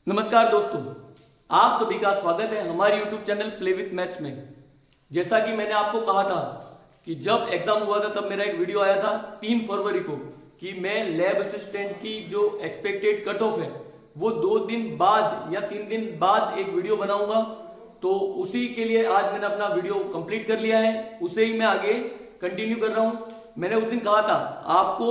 नमस्कार दोस्तों, आप सभी का स्वागत है हमारे YouTube channel play with maths में। जैसा कि मैंने आपको कहा था कि जब एग्जाम हुआ था तब मेरा एक वीडियो आया था 3 फरवरी को कि मैं लैब असिस्टेंट की जो एक्सपेक्टेड कट ऑफ है वो 2 दिन बाद या 3 दिन बाद एक वीडियो बनाऊंगा। तो उसी के लिए आज मैंने अपना वीडियो कंप्लीट कर लिया है, उसे ही मैं आगे कंटिन्यू कर रहा हूं। मैंने उस दिन कहा था आपको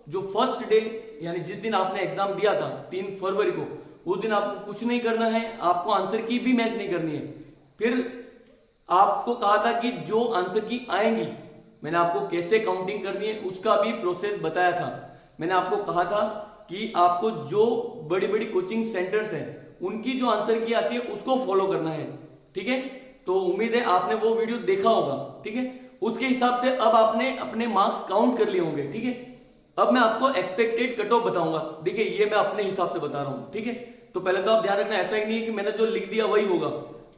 जो फर्स्ट डे यानी जिस दिन आपने एग्जाम दिया था 3 फरवरी को, उस दिन आपको कुछ नहीं करना है, आपको आंसर की भी मैच नहीं करनी है। फिर आपको कहा था कि जो आंसर की आएंगी मैंने आपको कैसे काउंटिंग करनी है उसका भी प्रोसेस बताया था। मैंने आपको कहा था कि आपको जो बड़ी बड़ी कोचिंग सेंटर्स हैं उनकी जो आंसर की आती है उसको फॉलो करना है, ठीक है। तो उम्मीद है आपने वो वीडियो देखा होगा, ठीक है। उसके हिसाब से अब आपने अपने मार्क्स काउंट कर लिए होंगे, ठीक है। अब मैं आपको एक्सपेक्टेड कट ऑफ बताऊंगा। देखिए ये मैं अपने हिसाब से बता रहा हूं, ठीक है। तो पहले तो आप ध्यान रखना, ऐसा ही नहीं है कि मैंने जो लिख दिया वही होगा।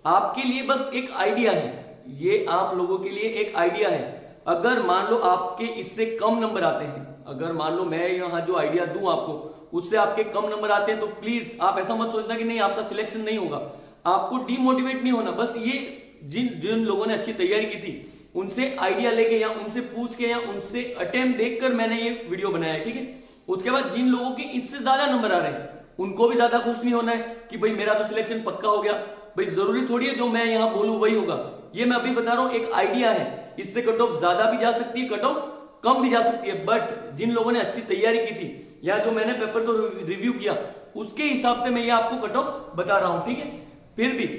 आपके लिए बस एक आइडिया है, ये आप लोगों के लिए एक आइडिया है। अगर मान लो आपके इससे कम नंबर आते हैं, अगर मान लो मैं यहाँ जो आइडिया दूं आपको उससे आपके कम नंबर आते हैं, तो प्लीज आप ऐसा मत सोचना कि नहीं आपका सिलेक्शन नहीं होगा। आपको डिमोटिवेट नहीं होना। बस ये जिन जिन लोगों ने अच्छी तैयारी की थी उनसे आइडिया लेके या उनसे पूछ के या उनसे अटेम्प्ट देखकर मैंने ये वीडियो बनाया है, ठीक है। उसके बाद जिन लोगों के इससे ज्यादा नंबर आ रहे हैं उनको भी ज्यादा खुश नहीं होना है कि भाई मेरा तो सिलेक्शन पक्का हो गया। भाई जरूरी थोड़ी है जो मैं यहाँ बोलूं वही होगा। ये मैं अभी बता रहा हूँ, एक आइडिया है। इससे कट ऑफ ज्यादा भी जा सकती है, कट ऑफ कम भी जा सकती है। बट जिन लोगों ने अच्छी तैयारी की थी या जो मैंने पेपर को रिव्यू किया उसके हिसाब से मैं ये आपको कट ऑफ बता रहा हूँ, ठीक है। फिर भी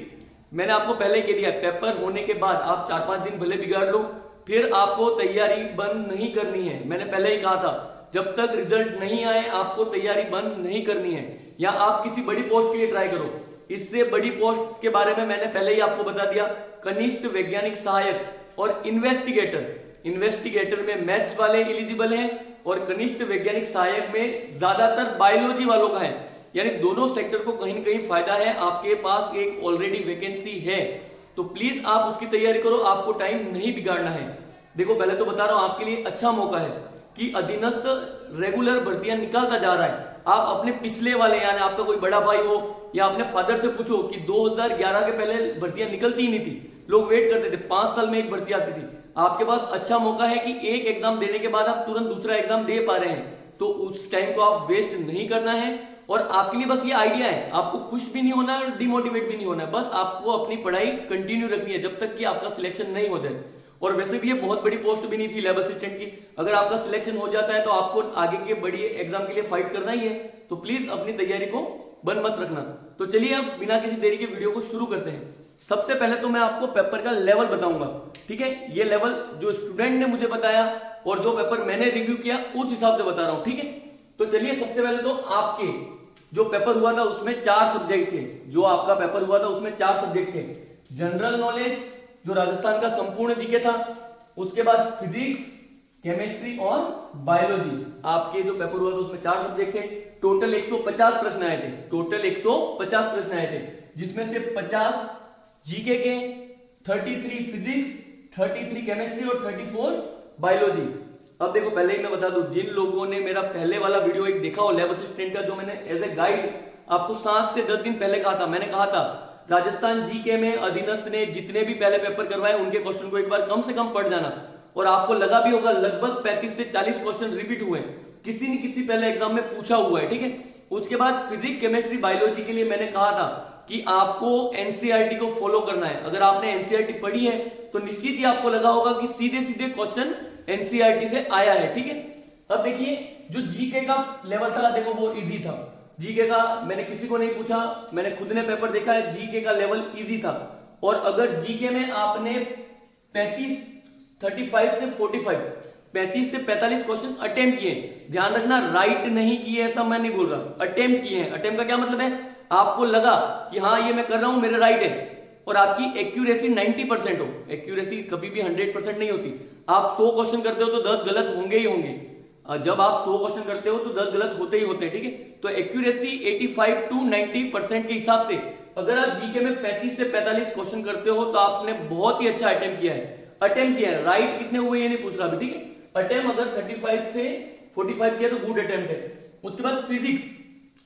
मैंने आपको पहले कह दिया, पेपर होने के बाद आप 4-5 दिन भले बिगाड़ लो, फिर आपको तैयारी बंद नहीं करनी है। मैंने पहले ही कहा था जब तक रिजल्ट नहीं आए आपको तैयारी बंद नहीं करनी है। या आप किसी बड़ी पोस्ट के लिए ट्राई करो। इससे बड़ी पोस्ट के बारे में मैंने पहले ही आपको बता दिया, कनिष्ठ वैज्ञानिक सहायक और इन्वेस्टिगेटर। इन्वेस्टिगेटर में मैथ्स वाले एलिजिबल हैं और कनिष्ठ वैज्ञानिक सहायक में ज्यादातर बायोलॉजी वालों का है। यानी दोनों सेक्टर को कहीं ना कहीं फायदा है। आपके पास एक ऑलरेडी वैकेंसी है, तो प्लीज आप उसकी तैयारी करो, आपको टाइम नहीं बिगाड़ना है। देखो पहले तो बता रहा हूं आपके लिए अच्छा मौका है कि अधीनस्थ रेगुलर भर्तियां निकालता जा रहा है। आप अपने पिछले वाले यानी आपका कोई बड़ा भाई हो या अपने फादर से पूछो कि 2011 के पहले भर्तियां निकलती ही नहीं थी, लोग वेट करते थे, 5 साल में एक भर्ती आती थी। आपके पास अच्छा मौका है कि एक एग्जाम देने के बाद आप तुरंत दूसरा एग्जाम दे पा रहे हैं, तो उस टाइम को आप वेस्ट नहीं करना है। और आपके लिए बस ये आइडिया है, आपको खुश भी नहीं होना है और डिमोटिवेट भी नहीं होना है। बस आपको अपनी पढ़ाई कंटिन्यू रखनी है जब तक कि आपका सिलेक्शन नहीं हो जाए। और वैसे भी ये बहुत बड़ी पोस्ट भी नहीं थी लैब असिस्टेंट की। अगर आपका सिलेक्शन हो जाता है तो आपको आगे के बड़ी एग्जाम के लिए फाइट करना ही है। तो प्लीज अपनी तैयारी को बंद मत रखना। तो चलिए अब बिना किसी देरी के वीडियो को शुरू करते हैं। सबसे पहले तो मैं आपको पेपर का लेवल बताऊंगा, ठीक है। ये लेवल जो स्टूडेंट ने मुझे बताया और जो पेपर मैंने रिव्यू किया उस हिसाब से बता रहा हूं, ठीक है। तो चलिए सबसे पहले तो आपके जो पेपर हुआ था उसमें 4 सब्जेक्ट थे। जो आपका पेपर हुआ था उसमें 4 सब्जेक्ट थे। जनरल नॉलेज जो राजस्थान का संपूर्ण जीके था, उसके बाद फिजिक्स, केमिस्ट्री और बायोलॉजी। आपके जो पेपर हुआ था उसमें 4 सब्जेक्ट थे। टोटल 150 प्रश्न आए थे। टोटल 150 प्रश्न आए थे, जिसमें से 50 जीके के, 33 फिजिक्स, 33 केमिस्ट्री और 34 बायोलॉजी। अब देखो पहले ही मैं बता दूं, जिन लोगों ने मेरा पहले वाला वीडियो एक देखा हो लैब असिस्टेंट का, जो मैंने एज ए गाइड आपको 7 से 10 दिन पहले कहा था, मैंने कहा था राजस्थान जीके में अधीनस्थ ने जितने भी पहले पेपर करवाए उनके क्वेश्चन को एक बार कम से कम पढ़ जाना। और आपको लगा भी होगा लगभग 35 से 40 क्वेश्चन रिपीट हुए, किसी न किसी पहले एग्जाम में पूछा हुआ है, ठीक है। उसके बाद फिजिक्स, केमिस्ट्री, बायोलॉजी के लिए मैंने कहा था कि आपको एनसीईआरटी को फॉलो करना है। अगर आपने एनसीईआरटी पढ़ी है तो निश्चित ही आपको लगा होगा कि सीधे सीधे क्वेश्चन एनसीईआरटी से आया है, ठीक है। अब देखिए जो जीके का लेवल था, देखो वो इजी था। जीके का मैंने किसी को नहीं पूछा, मैंने खुद ने पेपर देखा है, जीके का लेवल इजी था। और अगर जीके में आपने 35 से 45 क्वेश्चन अटेम्प्ट किए, ध्यान रखना राइट नहीं किए ऐसा मैं नहीं बोल रहा, अटेम्प्ट किए हैं। अटेम्प्ट का क्या मतलब है, आपको लगा कि हाँ ये मैं कर रहा हूं मेरा राइट है और आपकी एक्यूरेसी 90% हो। एक्यूरेसी कभी भी 100% नहीं होती। आप 100 क्वेश्चन करते हो तो 10 गलत होंगे ही होंगे। जब आप 100 क्वेश्चन करते हो तो 10 गलत होते ही होते हैं, ठीक है। तो एक्यूरेसी 85 to 90% के हिसाब से अगर आप जीके में 35 से 45 क्वेश्चन करते हो तो आपने बहुत ही अच्छा अटेम्प्ट किया है। राइट कितने हुए ये नहीं पूछ रहा अभी, ठीक है। अटेम्प्ट अगर 35 से 45 किया तो गुड अटेम्प्ट है। उसके बाद फिजिक्स,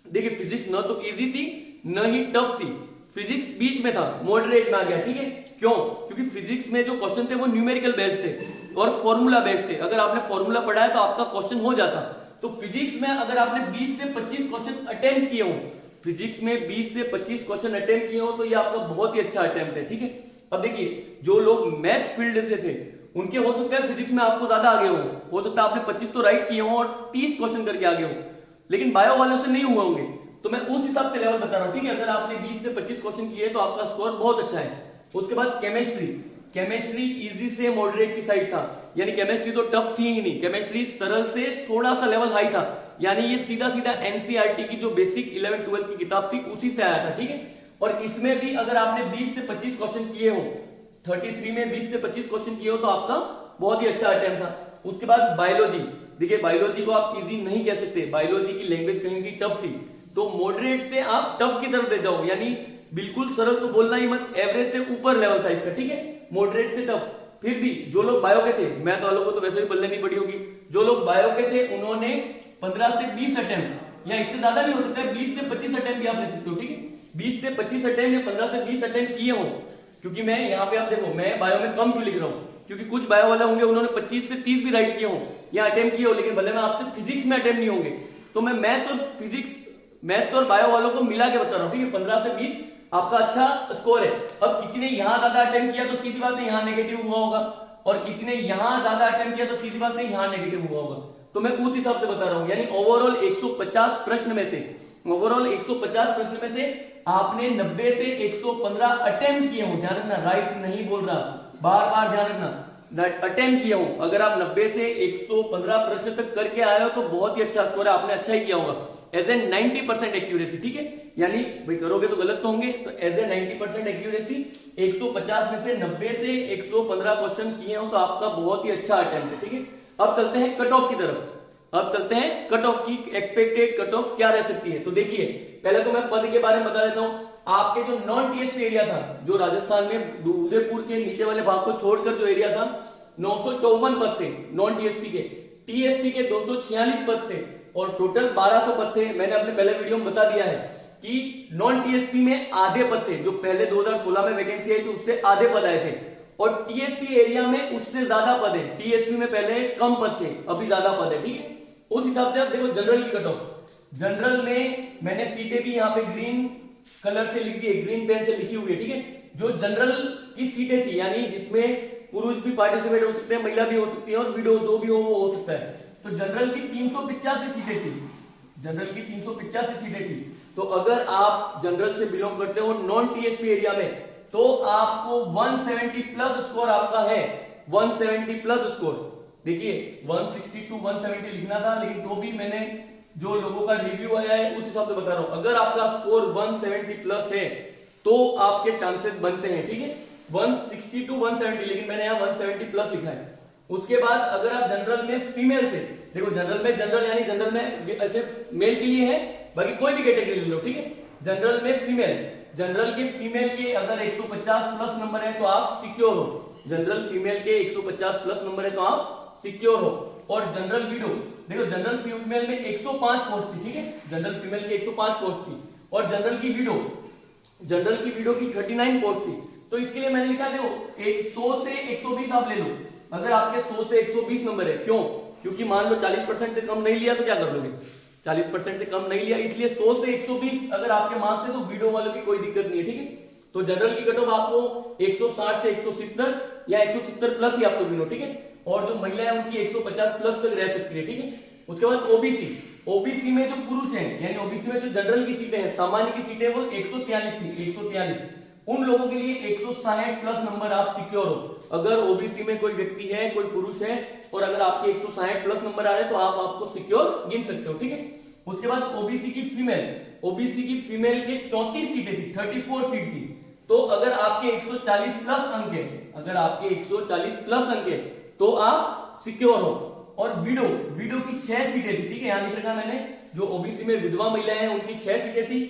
देखिए फिजिक्स न तो इजी थी न ही टफ थी, फिजिक्स बीच में था, मॉडरेट में आ गया, ठीक है। क्यों? क्योंकि फिजिक्स में जो क्वेश्चन थे वो न्यूमेरिकल बेस्ड थे और फॉर्मूला बेस्ड थे। अगर आपने फॉर्मूला पढ़ा है तो आपका क्वेश्चन हो जाता। तो फिजिक्स में अगर आपने 20 से 25 क्वेश्चन अटेम्प्ट किए हो, फिजिक्स में 20 से 25 क्वेश्चन अटेम्प्ट किए हो तो ये आपका बहुत ही अच्छा अटेम्प्ट है, ठीक है। अब देखिए, जो लोग मैथ फील्ड से थे उनके हो सकता है फिजिक्स में आपको ज्यादा आगे हो सकता है आपने 25 तो राइट किए हो और 30 क्वेश्चन करके आगे हो, लेकिन बायो वालों से नहीं हुए होंगे। तो मैं उस हिसाब से लेवल बता रहा हूं, ठीक है। अगर आपने 20 से 25 क्वेश्चन किए तो आपका स्कोर बहुत अच्छा है। उसके बाद केमिस्ट्री इजी से मॉडरेट की साइड था, यानी केमिस्ट्री तो टफ थी ही नहीं, केमिस्ट्री सरल से थोड़ा सा लेवल हाई था, यानी ये सीधा सीधा एनसीईआरटी की जो बेसिक 11-12 की किताब थी उसी से आया था, ठीक है। और इसमें भी अगर आपने 20 से 25 क्वेश्चन किए हो, 33 में 20 से 25 क्वेश्चन किए हो तो आपका बहुत ही अच्छा अटेम्प्ट था। उसके बाद बायोलॉजी, देखिए बायोलॉजी को आप इजी नहीं कह सकते, बायोलॉजी की लैंग्वेज कहीं की टफ थी, तो मॉडरेट से आप टफ की तरफ ले जाओ, यानी बिल्कुल सरल तो बोलना ही मत, एवरेज से ऊपर लेवल था इसका, ठीक है, मॉडरेट से टफ। फिर भी जो लोग बायो के थे, मैथ वालों को तो वैसे भी बल्ले नहीं पड़ी होगी, जो लोग बायो के थे उन्होंने 15 से 20 अटेम्प्ट या इससे ज्यादा भी हो सकता है, 20 से 25 अटेम्प्ट भी आप ले सकते हो, ठीक है। 20 से 25 अटेम्प्ट या 15 से 20 अटेम्प्ट किए हो, क्योंकि मैं यहाँ पे आप देखो मैं बायो में कम क्यों लिख रहा हूँ, क्योंकि कुछ बायो वाले होंगे उन्होंने 25 से 30 भी राइट किए हो या अटेम्प्ट किए हो, लेकिन भले में आपसे फिजिक्स में अटेम्प्ट नहीं होंगे। तो मैं मैथ्स और बायो वालों को मिला के बता रहा हूँ, ठीक है। 15 से 20 आपका अच्छा स्कोर है। अब किसी ने यहाँ ज्यादा अटेम्प्ट किया तो सीधी बात है यहाँ नेगेटिव हुआ होगा, और किसी ने यहाँ ज्यादा अटेम्प्ट किया तो सीधी बात है यहाँ नेगेटिव हुआ होगा। तो मैं उस हिसाब से बता रहा हूँ, यानी ओवरऑल 150 प्रश्न में से आपने 90 से 115 अटेम्प्ट किए हो, ध्यान रखना, राइट नहीं बोल रहा, बार बार ध्यान रखना, अटेम्प्ट किया हो। अगर आप 90 से 115 प्रश्न तक करके आए हो तो बहुत ही अच्छा स्कोर है, आपने अच्छा ही किया होगा, एज ए 90% एक्यूरेसी, ठीक है। यानी भाई करोगे तो गलत तो होंगे, तो एज ए 90% एक्यूरेसी 150 में से 90 से 115 क्वेश्चन किए हो तो आपका बहुत ही अच्छा अटेम्प्ट है, ठीक है। अब चलते हैं कट ऑफ की तरफ, अब चलते हैं कट ऑफ की, एक्सपेक्टेड कट ऑफ क्या रह सकती है। तो देखिए पहले तो मैं पद के बारे में बता देता हूं। आपके जो नॉन टीएसपी एरिया था, जो राजस्थान में उदयपुर के नीचे वाले भाग को छोड़कर जो एरिया था, 954 पद थे नॉन टीएसपी के, टीएसपी के 246 पद थे और टोटल 1200 पद थे। मैंने अपने पहले वीडियो में बता दिया है कि नॉन टीएसपी में आधे पद थे, जो पहले 2016 में वैकेंसी आई थी उससे आधे पद आए थे, और टीएसपी एरिया में उससे ज्यादा पद है। टीएसपी में पहले कम पद थे, अभी ज्यादा पद है, ठीक है। उस हिसाब से आप देखो जनरल की कट ऑफ, जनरल में मैंने सीटें भी यहाँ पे ग्रीन कलर से लिख दी है, ग्रीन पेन से लिखी हुई है, ठीक है। जो जनरल की सीटें थी, यानी जिसमें पुरुष भी पार्टिसिपेट हो सकते हैं, महिला भी हो सकती है और विडो जो भी हो सकता है, तो जनरल की 385 सीटें थी, जनरल की 385 सीटें थी। तो अगर आप जनरल से बिलोंग करते हो नॉन टीएसपी एरिया में, तो आपको 170 प्लस स्कोर आपका है, 170 प्लस स्कोर। देखिए 160 to 170 लिखना था, लेकिन तो भी मैंने जो लोगों का रिव्यू आया है उस हिसाब से बता रहा हूं। अगर आपका स्कोर 170 प्लस है तो आपके चांसेस बनते हैं, ठीक है, 160 to 170, लेकिन मैंने यहाँ 170 प्लस लिखा है। उसके बाद अगर आप जनरल में फीमेल से, देखो जनरल यानी जनरल में ऐसे मेल के लिए है, बाकी कोई भी कैटेगरी ले लो, ठीक है। जनरल में फीमेल, जनरल के फीमेल के अगर 150 प्लस नंबर है तो आप सिक्योर हो, जनरल फीमेल के 150 प्लस नंबर है तो आप सिक्योर हो। और जनरल विडो, देखो जनरल फीमेल में 105 पोस्ट थी, ठीक है, जनरल फीमेल की 105 पोस्ट थी, और जनरल की विडो की 39 पोस्ट थी। तो इसके लिए मैंने लिखा, देखो 100 से 120 आप ले लो, अगर आपके 100 से 120 नंबर है, क्यों, क्योंकि मान लो 40% से कम नहीं लिया तो क्या कर लोगे, 40% से कम नहीं लिया, इसलिए 100 से 120 अगर आपके मार्क्स है तो विडो वालों की कोई दिक्कत नहीं है, ठीक है। तो जनरल की कट ऑफ आपको 160 से 170 या 170 प्लस ही आपको गिनो, ठीक है। और जो महिला है उनकी 150 प्लस तक रह सकती है, ठीक है। उसके बाद ओबीसी में जो पुरुष हैं, यानी ओबीसी में जो जनरल की सीटें हैं, सामान्य की सीटें वो 143 थी, 143, उन लोगों के लिए 160 प्लस नंबर आप सिक्योर हो। अगर ओबीसी में कोई व्यक्ति है, कोई पुरुष है, और अगर आपके 160 प्लस नंबर आ रहे हैं तो आप आपको सिक्योर गिन सकते हो, ठीक है। उसके बाद ओबीसी की फीमेल के 34 सीटें थी, 34 सीट थी, तो अगर आपके 140 प्लस अंक है, अगर आपके 140 प्लस अंक है तो आप सिक्योर हो। और विडो की 6 सीटें थी, ठीक है, यहां लिख रखा मैंने, जो ओबीसी में विधवा महिलाएं हैं उनकी 6 सीटें थी,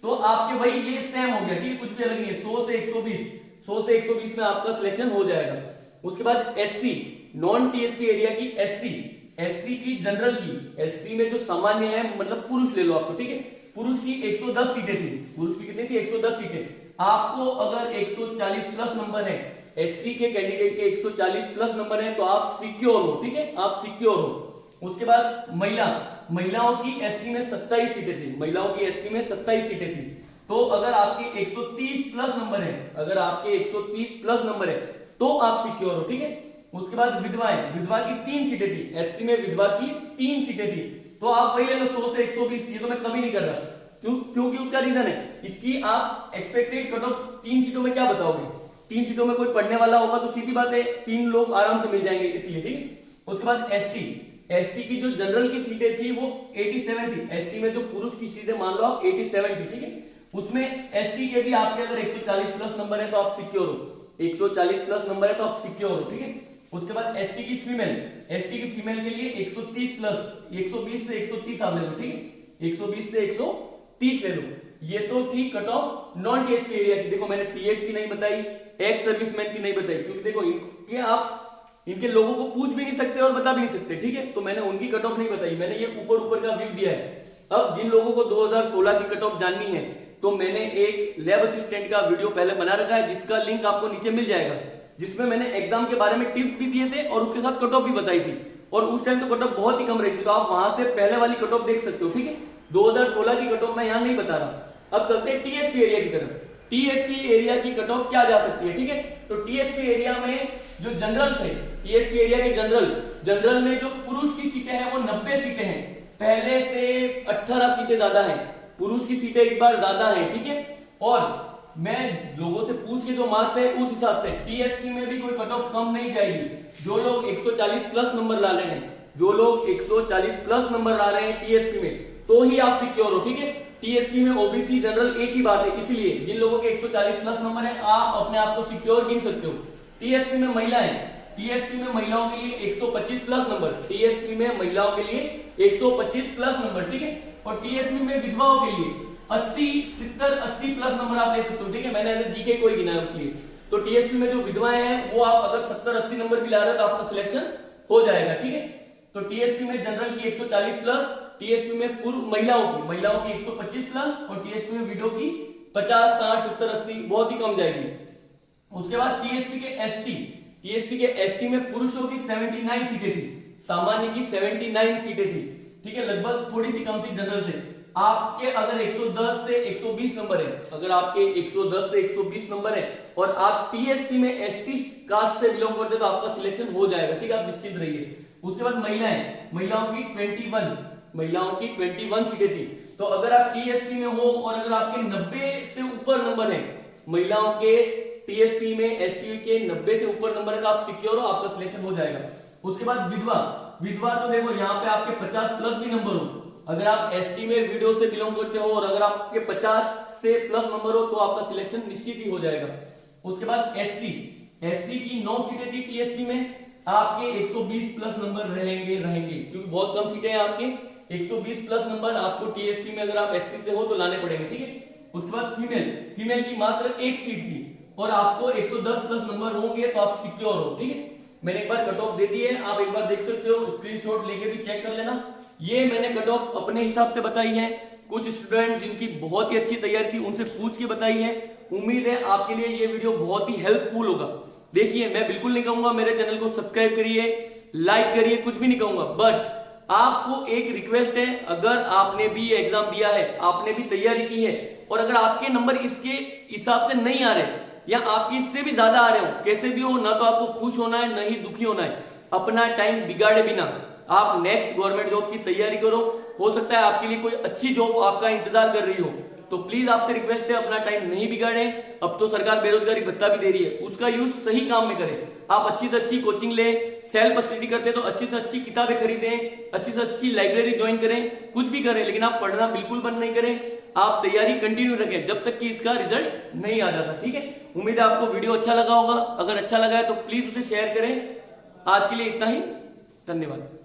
तो आपके भाई ये सेम हो गया, ठीक है, कुछ भी अलग नहीं है, 100 से 120 में आपका सिलेक्शन हो जाएगा। उसके बाद एससी, नॉन टीएसपी एरिया की एससी की जनरल की, एससी में जो सामान्य है, मतलब पुरुष ले लो आपको, ठीक है, पुरुष की 110 सीटें थी। पुरुष की कितनी थी? 110 सीटें। आपको अगर 140 प्लस नंबर है, एससी के कैंडिडेट के 140 प्लस नंबर है, तो आप सिक्योर हो, ठीक है, आप सिक्योर हो। उसके बाद महिलाओं की एससी में 27 सीटें थी। महिलाओं की एससी में 27 सीटें थी। तो अगर आपके 130 प्लस नंबर है, अगर आपके 130 प्लस नंबर है तो आप सिक्योर हो, ठीक है। उसके बाद विधवा की 3 सीटें थी। एससी में विधवा की 3 सीटें थी, तो आप वही ले लो 100 से 120। ये तो मैं कभी नहीं कर रहा, क्योंकि उसका रीजन है, इसकी आप एक्सपेक्टेड कट ऑफ 3 सीटों में क्या बताओगे? 3 सीटों में कोई पढ़ने वाला होगा तो सीधी बात है 3 लोग आराम से मिल जाएंगे, इसलिए, ठीक है। उसके बाद एसटी की जो जनरल की सीटें थी वो 87 थी। एसटी में जो पुरुष की सीटें मान लो आप 87 थी, ठीक है। उसमें एसटी के भी आपके अगर 140 प्लस नंबर है तो आप सिक्योर हो, 140 प्लस नंबर है तो आप सिक्योर हो, ठीक है। उसके बाद एसटी की फीमेल के लिए 130 प्लस, 120 से 130 आप ले लो, ठीक है, 120 से 130 ले लो। ये तो थी cut off non TSP area की। देखो मैंने पीएच की नहीं बताई, एक्स सर्विसमैन की नहीं बताई, क्योंकि देखो इनके लोगों को पूछ भी नहीं सकते और बता भी नहीं सकते, ठीक है। तो मैंने उनकी कट ऑफ नहीं बताई, मैंने ये ऊपर का व्यू दिया है। अब जिन लोगों को 2016 की कट ऑफ जाननी है तो मैंने एक लैब असिस्टेंट का वीडियो पहले बना रखा है, जिसका लिंक आपको नीचे मिल जाएगा, जिसमें मैंने एग्जाम के बारे में टिप्स भी दिए थे और उसके साथ कट ऑफ भी बताई थी। और उस टाइम तो कट ऑफ बहुत ही कम रही थी, तो आप वहां से पहले वाली कट ऑफ देख सकते हो, ठीक है। 2016 की कट ऑफ मैं यहाँ नहीं बता रहा। अब चलते हैं टीएसपी एरिया की तरफ। टीएसपी एरिया की कट ऑफ क्या जा सकती है, ठीक है। तो टीएसपी एरिया में जो जनरल है, टीएसपी एरिया के जनरल में जो पुरुष की सीटें हैं वो 90 सीटें हैं, पहले से 18 सीटें ज्यादा हैं, पुरुष की सीटें एक बार ज्यादा हैं, ठीक है। और मैं लोगों से पूछ के जो मार्क्स है उस हिसाब से टीएसपी में भी कोई कट ऑफ कम नहीं जाएगी। जो लोग 140 प्लस नंबर ला रहे हैं, जो लोग 140 प्लस नंबर ला रहे हैं टीएसपी में, तो ही आप सिक्योर हो, ठीक है। टीएसपी में ओबीसी जनरल एक ही बात है, इसलिए जिन लोगों के 140 प्लस नंबर है आप अपने आप को सिक्योर गिन सकते हो। टीएसपी में महिलाओं के लिए 125 प्लस नंबर, टीएसपी में महिलाओं के लिए 125 प्लस नंबर, ठीक है। और टीएसपी में विधवाओं के लिए 80, 70, 80 प्लस नंबर आप ले सकते हो, ठीक है। मैंने जीके कोई गिना है उसलिए। तो टीएसपी में जो विधवाएं हैं वो आप अगर 70, 80 नंबर भी ला रहे हो तो आपका सिलेक्शन हो जाएगा, ठीक है। तो टीएसपी में जनरल की 140 प्लस, टीएसपी में पूर्व महिलाओं की 125 प्लस, और टीएसपी में विडो की 50, 60, 70, 80 बहुत ही कम जाएगी। उसके बाद टीएसपी के एसटी में पुरुषों की 79 सीटें थी, सामान्य की 79 सीटें थी, ठीक है, लगभग थोड़ी सी कम थी जनरल से। आपके अगर 110 से 120 नंबर है, अगर आपके 110 से 120 नंबर है और आप टीएसपी में एसटी कास्ट से बिलोंग करते तो आपका सिलेक्शन हो जाएगा, ठीक है, आप निश्चिंत रहिए। उसके बाद महिलाओं की 21 सीटें थी। तो अगर आप टीएसपी में हो और अगर आपके 90 से ऊपर नंबर है, महिलाओं के टीएसपी में एसटी के 90 से ऊपर नंबर है तो आप सिक्योर हो, आपका सिलेक्शन हो जाएगा। उसके बाद विधवा तो देखो यहाँ पे आपके 50 प्लस भी नंबर हो, अगर आप एसटी में वीडियो से बिलोंग करते हो और अगर आपके 50 से प्लस नंबर हो तो आपका सिलेक्शन निश्चित ही हो जाएगा। उसके बाद एससी की 9 सीटें थी टीएसपी में, आपके 120 प्लस नंबर रहेंगे, क्योंकि बहुत कम सीटें हैं आपके, 120 प्लस नंबर आपको टीएसपी में अगर आप एससी से हो तो लाने पड़ेंगे, ठीक है। उसके बाद फीमेल की मात्र 1 सीट थी और आपको 110 प्लस नंबर होंगे तो आप सिक्योर हो, ठीक है। मैंने एक बार कट ऑफ दे दी है, आप एक बार देख सकते हो, स्क्रीनशॉट लेके भी चेक कर लेना। ये मैंने कट ऑफ अपने हिसाब से बताई है, कुछ स्टूडेंट जिनकी बहुत ही अच्छी तैयारी थी उनसे पूछ के बताई है। उम्मीद है आपके लिए ये वीडियो बहुत ही हेल्पफुल होगा। देखिए मैं बिल्कुल नहीं कहूंगा मेरे चैनल को सब्सक्राइब करिए, लाइक करिए, कुछ भी नहीं कहूंगा, बट आपको एक रिक्वेस्ट है, अगर आपने भी एग्जाम दिया है, आपने भी तैयारी की है और अगर आपके नंबर इसके हिसाब से नहीं आ रहे या आपकी इससे भी ज्यादा आ रहे हो, कैसे भी हो, ना तो आपको खुश होना है ना ही दुखी होना है, अपना टाइम बिगाड़े बिना आप नेक्स्ट गवर्नमेंट जॉब की तैयारी करो। हो सकता है आपके लिए कोई अच्छी जॉब आपका इंतजार कर रही हो, तो प्लीज आपसे रिक्वेस्ट है अपना टाइम नहीं बिगाड़े। अब तो सरकार बेरोजगारी भत्ता भी दे रही है, उसका यूज सही काम में करें। आप अच्छी से अच्छी कोचिंग ले, सेल्फ स्टडी करते तो अच्छी से अच्छी किताबें खरीदें, अच्छी से अच्छी लाइब्रेरी ज्वाइन करें, कुछ भी करें, लेकिन आप पढ़ना बिल्कुल बंद नहीं करें। आप तैयारी कंटिन्यू रखें जब तक कि इसका रिजल्ट नहीं आ जाता, ठीक है। उम्मीद है आपको वीडियो अच्छा लगा होगा, अगर अच्छा लगा है तो प्लीज उसे शेयर करें। आज के लिए इतना ही, धन्यवाद।